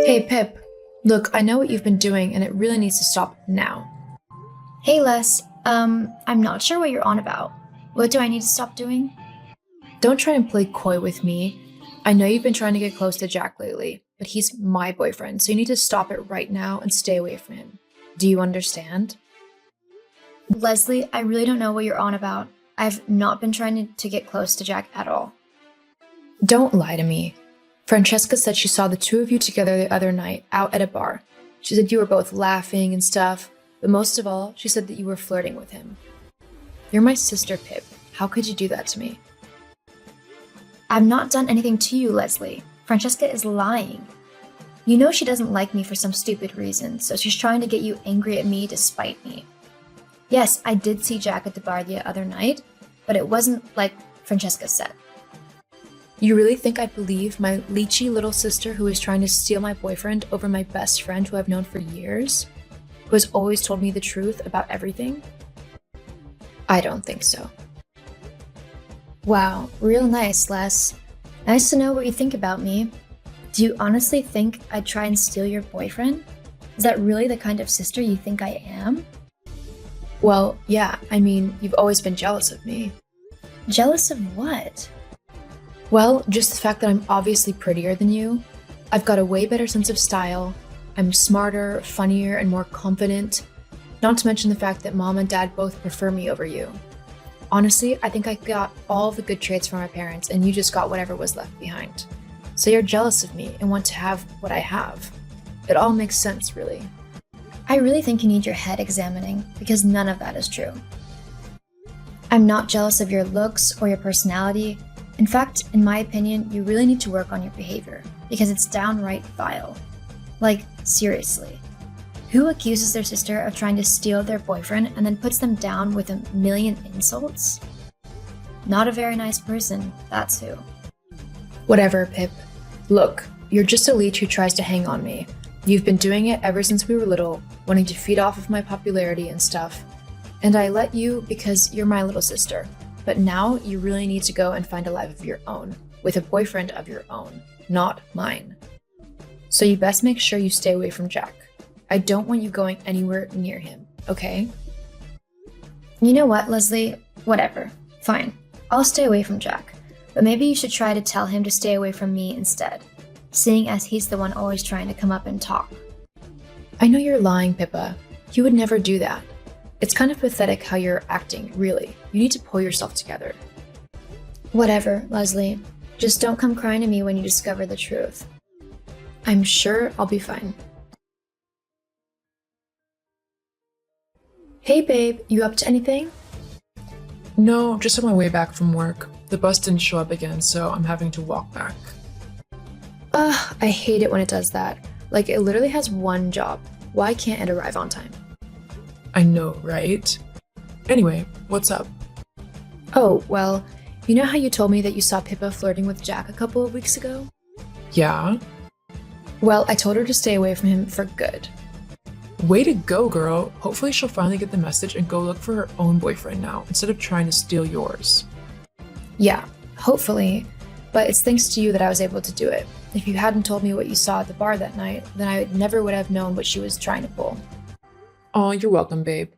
Hey, Pip. Look, I know what you've been doing, and it really needs to stop now. Hey Les, I'm not sure what you're on about. What do I need to stop doing? Don't try and play coy with me. I know you've been trying to get close to Jack lately, but he's my boyfriend, so you need to stop it right now and stay away from him. Do you understand? Leslie, I really don't know what you're on about. I've not been trying to get close to Jack at all. Don't lie to me. Francesca said she saw the two of you together the other night out at a bar. She said you were both laughing and stuff, but most of all, she said that you were flirting with him. You're my sister, Pip. How could you do that to me? I've not done anything to you, Leslie. Francesca is lying. You know she doesn't like me for some stupid reason, so she's trying to get you angry at me to spite me. Yes, I did see Jack at the bar the other night, but it wasn't like Francesca said. You really think I believe my leechy little sister who is trying to steal my boyfriend over my best friend who I've known for years? Who has always told me the truth about everything? I don't think so. Wow, real nice, Les. Nice to know what you think about me. Do you honestly think I'd try and steal your boyfriend? Is that really the kind of sister you think I am? Well, yeah, you've always been jealous of me. Jealous of what? Well, just the fact that I'm obviously prettier than you. I've got a way better sense of style. I'm smarter, funnier, and more confident. Not to mention the fact that mom and dad both prefer me over you. Honestly, I think I got all the good traits from my parents, and you just got whatever was left behind. So you're jealous of me and want to have what I have. It all makes sense, really. I really think you need your head examining, because none of that is true. I'm not jealous of your looks or your personality. In fact, in my opinion, you really need to work on your behavior, because it's downright vile. Like, seriously. Who accuses their sister of trying to steal their boyfriend and then puts them down with a million insults? Not a very nice person, that's who. Whatever, Pip. Look, you're just a leech who tries to hang on me. You've been doing it ever since we were little, wanting to feed off of my popularity and stuff. And I let you because you're my little sister. But now you really need to go and find a life of your own, with a boyfriend of your own, not mine. So you best make sure you stay away from Jack. I don't want you going anywhere near him, okay? You know what, Leslie? Whatever. Fine. I'll stay away from Jack. But maybe you should try to tell him to stay away from me instead, seeing as he's the one always trying to come up and talk. I know you're lying, Pippa. You would never do that. It's kind of pathetic how you're acting, really. You need to pull yourself together. Whatever, Leslie. Just don't come crying to me when you discover the truth. I'm sure I'll be fine. Hey babe, you up to anything? No, just on my way back from work. The bus didn't show up again, so I'm having to walk back. Ugh, I hate it when it does that. Like, it literally has one job. Why can't it arrive on time? I know, right? Anyway, what's up? Oh, well, you know how you told me that you saw Pippa flirting with Jack a couple of weeks ago? Yeah? Well, I told her to stay away from him for good. Way to go, girl. Hopefully she'll finally get the message and go look for her own boyfriend now, instead of trying to steal yours. Yeah, hopefully. But it's thanks to you that I was able to do it. If you hadn't told me what you saw at the bar that night, then I never would have known what she was trying to pull. Aw, you're welcome, babe.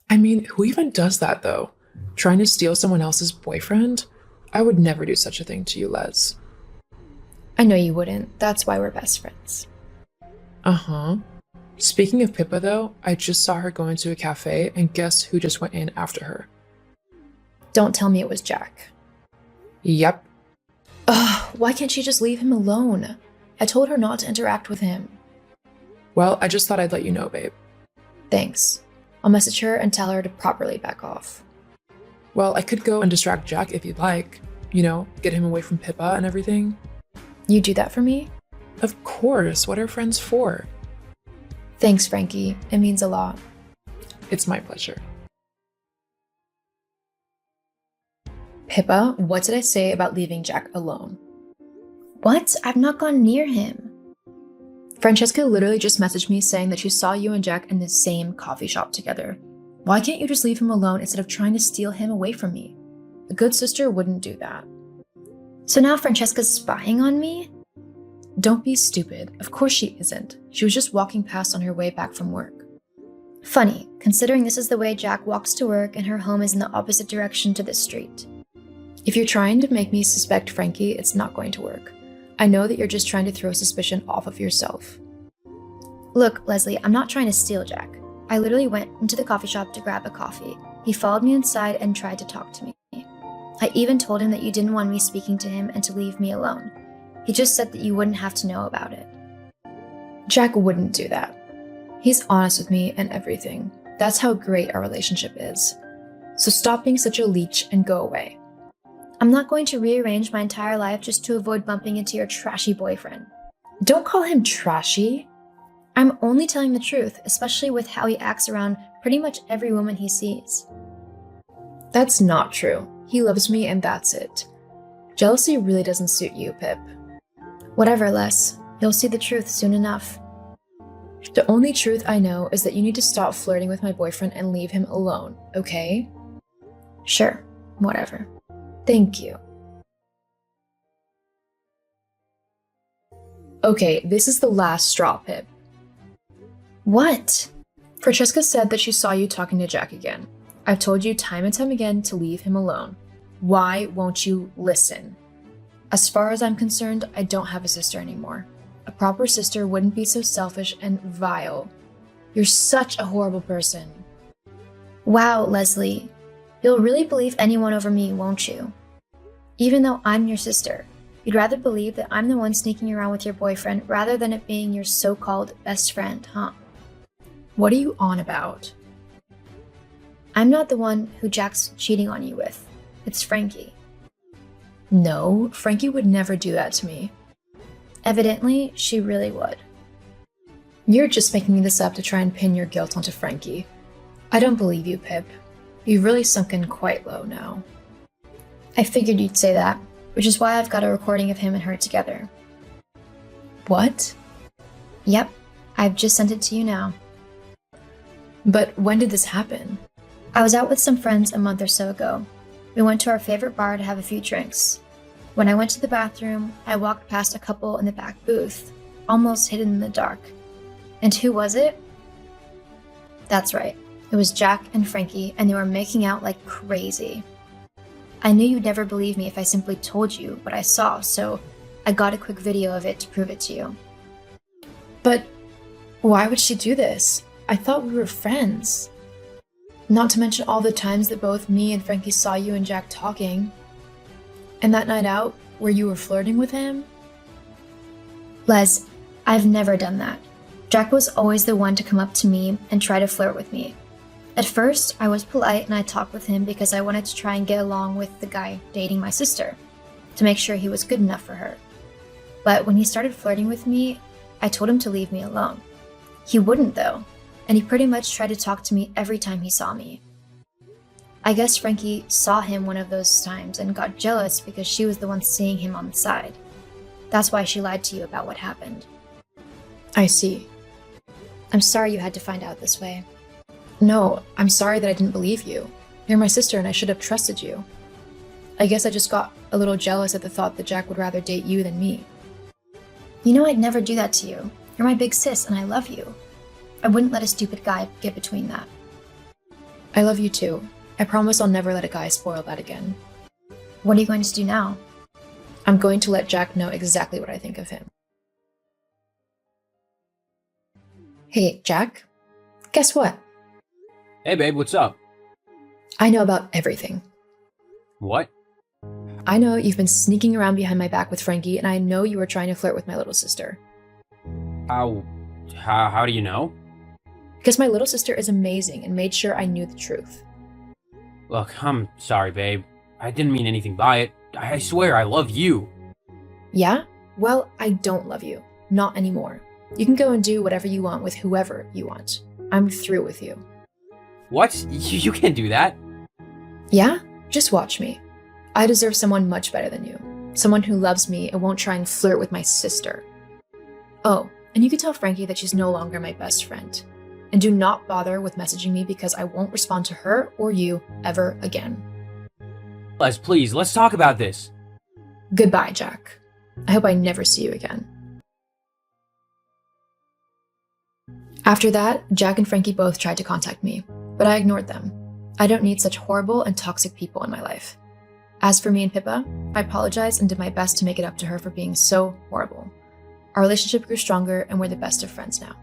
I mean, who even does that, though? Trying to steal someone else's boyfriend? I would never do such a thing to you, Les. I know you wouldn't. That's why we're best friends. Uh-huh. Speaking of Pippa, though, I just saw her go into a cafe, and guess who just went in after her? Don't tell me it was Jack. Yep. Ugh, why can't she just leave him alone? I told her not to interact with him. Well, I just thought I'd let you know, babe. Thanks. I'll message her and tell her to properly back off. Well, I could go and distract Jack if you'd like. You know, get him away from Pippa and everything. You do that for me? Of course, what are friends for? Thanks, Frankie. It means a lot. It's my pleasure. Pippa, what did I say about leaving Jack alone? What? I've not gone near him. Francesca literally just messaged me saying that she saw you and Jack in the same coffee shop together. Why can't you just leave him alone instead of trying to steal him away from me? A good sister wouldn't do that. So now Francesca's spying on me? Don't be stupid. Of course she isn't. She was just walking past on her way back from work. Funny, considering this is the way Jack walks to work and her home is in the opposite direction to this street. If you're trying to make me suspect Frankie, it's not going to work. I know that you're just trying to throw suspicion off of yourself. Look, Leslie, I'm not trying to steal Jack. I literally went into the coffee shop to grab a coffee. He followed me inside and tried to talk to me. I even told him that you didn't want me speaking to him and to leave me alone. He just said that you wouldn't have to know about it. Jack wouldn't do that. He's honest with me and everything. That's how great our relationship is. So stop being such a leech and go away. I'm not going to rearrange my entire life just to avoid bumping into your trashy boyfriend. Don't call him trashy. I'm only telling the truth, especially with how he acts around pretty much every woman he sees. That's not true. He loves me and that's it. Jealousy really doesn't suit you, Pip. Whatever, Les. You'll see the truth soon enough. The only truth I know is that you need to stop flirting with my boyfriend and leave him alone, okay? Sure, whatever. Thank you. Okay, this is the last straw, Pip. What? Francesca said that she saw you talking to Jack again. I've told you time and time again to leave him alone. Why won't you listen? As far as I'm concerned, I don't have a sister anymore. A proper sister wouldn't be so selfish and vile. You're such a horrible person. Wow, Leslie. You'll really believe anyone over me, won't you? Even though I'm your sister, you'd rather believe that I'm the one sneaking around with your boyfriend rather than it being your so-called best friend, huh? What are you on about? I'm not the one who Jack's cheating on you with. It's Frankie. No, Frankie would never do that to me. Evidently, she really would. You're just making this up to try and pin your guilt onto Frankie. I don't believe you, Pip. You've really sunk in quite low now. I figured you'd say that, which is why I've got a recording of him and her together. What? Yep, I've just sent it to you now. But when did this happen? I was out with some friends a month or so ago. We went to our favorite bar to have a few drinks. When I went to the bathroom, I walked past a couple in the back booth, almost hidden in the dark. And who was it? That's right, it was Jack and Frankie, and they were making out like crazy. I knew you'd never believe me if I simply told you what I saw, so I got a quick video of it to prove it to you. But why would she do this? I thought we were friends. Not to mention all the times that both me and Frankie saw you and Jack talking. And that night out, where you were flirting with him? Les, I've never done that. Jack was always the one to come up to me and try to flirt with me. At first, I was polite and I talked with him because I wanted to try and get along with the guy dating my sister, to make sure he was good enough for her. But when he started flirting with me, I told him to leave me alone. He wouldn't though, and he pretty much tried to talk to me every time he saw me. I guess Frankie saw him one of those times and got jealous because she was the one seeing him on the side. That's why she lied to you about what happened. I see. I'm sorry you had to find out this way. No, I'm sorry that I didn't believe you. You're my sister and I should have trusted you. I guess I just got a little jealous at the thought that Jack would rather date you than me. You know I'd never do that to you. You're my big sis and I love you. I wouldn't let a stupid guy get between that. I love you too. I promise I'll never let a guy spoil that again. What are you going to do now? I'm going to let Jack know exactly what I think of him. Hey, Jack. Guess what? Hey babe, what's up? I know about everything. What? I know you've been sneaking around behind my back with Frankie, and I know you were trying to flirt with my little sister. How do you know? Because my little sister is amazing and made sure I knew the truth. Look, I'm sorry, babe. I didn't mean anything by it. I swear I love you. Yeah? Well, I don't love you. Not anymore. You can go and do whatever you want with whoever you want. I'm through with you. What? You can't do that. Yeah? Just watch me. I deserve someone much better than you. Someone who loves me and won't try and flirt with my sister. Oh, and you can tell Frankie that she's no longer my best friend. And do not bother with messaging me because I won't respond to her or you ever again. Les, please, let's talk about this. Goodbye, Jack. I hope I never see you again. After that, Jack and Frankie both tried to contact me, but I ignored them. I don't need such horrible and toxic people in my life. As for me and Pippa, I apologized and did my best to make it up to her for being so horrible. Our relationship grew stronger and we're the best of friends now.